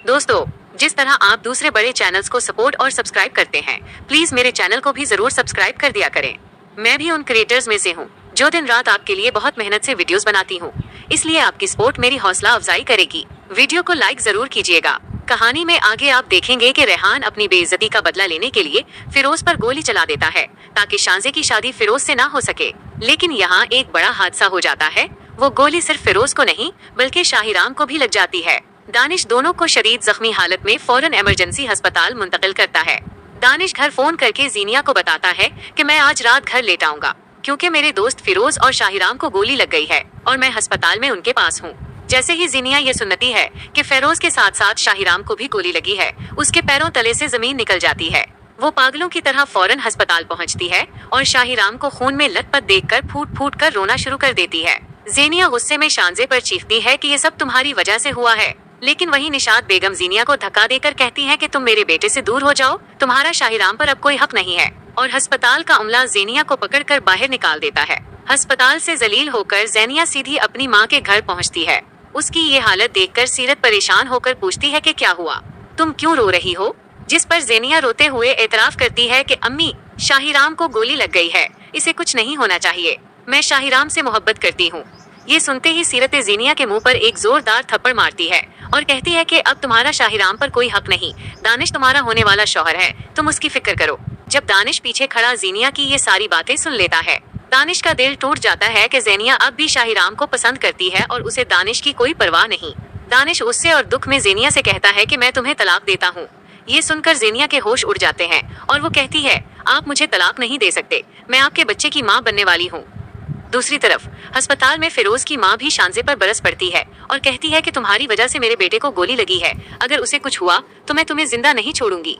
दोस्तों, जिस तरह आप दूसरे बड़े चैनल्स को सपोर्ट और सब्सक्राइब करते हैं, प्लीज मेरे चैनल को भी जरूर सब्सक्राइब कर दिया करें। मैं भी उन क्रिएटर्स में से हूँ जो दिन रात आपके लिए बहुत मेहनत से वीडियोस बनाती हूँ, इसलिए आपकी सपोर्ट मेरी हौसला अफजाई करेगी। वीडियो को लाइक जरूर कीजिएगा। कहानी में आगे आप देखेंगे कि रेहान अपनी बेइज्जती का बदला लेने के लिए फिरोज पर गोली चला देता है ताकि शांजे की शादी फिरोज से ना हो सके। लेकिन यहाँ एक बड़ा हादसा हो जाता है। वो गोली सिर्फ फिरोज को नहीं बल्कि शाहिराम को भी लग जाती है। दानिश दोनों को शदीद जख्मी हालत में फौरन इमरजेंसी अस्पताल मुंतकिल करता है। दानिश घर फोन करके जीनिया को बताता है कि मैं आज रात घर लेट आऊंगा क्योंकि मेरे दोस्त फिरोज और शाहिराम को गोली लग गई है और मैं अस्पताल में उनके पास हूँ। जैसे ही जीनिया ये सुनती है कि फिरोज के साथ साथ शाहिराम को भी गोली लगी है, उसके पैरों तले से जमीन निकल जाती है। वो पागलों की तरह फौरन अस्पताल पहुंचती है और शाहिराम को खून में लथपथ देखकर फूट फूट कर रोना शुरू कर देती है। जीनिया गुस्से में शांजे पर चीखती है कि ये सब तुम्हारी वजह से हुआ है, लेकिन वही निशात बेगम जीनिया को धक्का देकर कहती है कि तुम मेरे बेटे से दूर हो जाओ, तुम्हारा शाहिराम पर अब कोई हक नहीं है। और अस्पताल का अमला ज़ेनिया को पकड़कर बाहर निकाल देता है। अस्पताल से जलील होकर ज़ेनिया सीधी अपनी माँ के घर पहुँचती है। उसकी ये हालत देखकर सीरत परेशान होकर पूछती है कि क्या हुआ, तुम क्यों रो रही हो? जिस पर ज़ेनिया रोते हुए एतराफ करती है कि अम्मी, शाहिराम को गोली लग गई है, इसे कुछ नहीं होना चाहिए, मैं शाहिराम से मोहब्बत करती हूँ। ये सुनते ही सीरत ज़ेनिया के मुंह पर एक जोरदार थप्पड़ मारती है और कहती है कि अब तुम्हारा शाहिराम पर कोई हक नहीं, दानिश तुम्हारा होने वाला शौहर है, तुम उसकी फिक्र करो। जब दानिश पीछे खड़ा ज़ेनिया की ये सारी बातें सुन लेता है, दानिश का दिल टूट जाता है कि ज़ेनिया अब भी शाहिराम को पसंद करती है और उसे दानिश की कोई परवाह नहीं। दानिश गुस्से और दुख में ज़ेनिया से कहता है कि मैं तुम्हें तलाक देता हूँ। ये सुनकर ज़ेनिया के होश उड़ जाते हैं और वो कहती है, आप मुझे तलाक नहीं दे सकते, मैं आपके बच्चे की माँ बनने वाली हूँ। दूसरी तरफ अस्पताल में फिरोज की माँ भी शांजे पर बरस पड़ती है और कहती है कि तुम्हारी वजह से मेरे बेटे को गोली लगी है, अगर उसे कुछ हुआ तो मैं तुम्हें जिंदा नहीं छोड़ूंगी।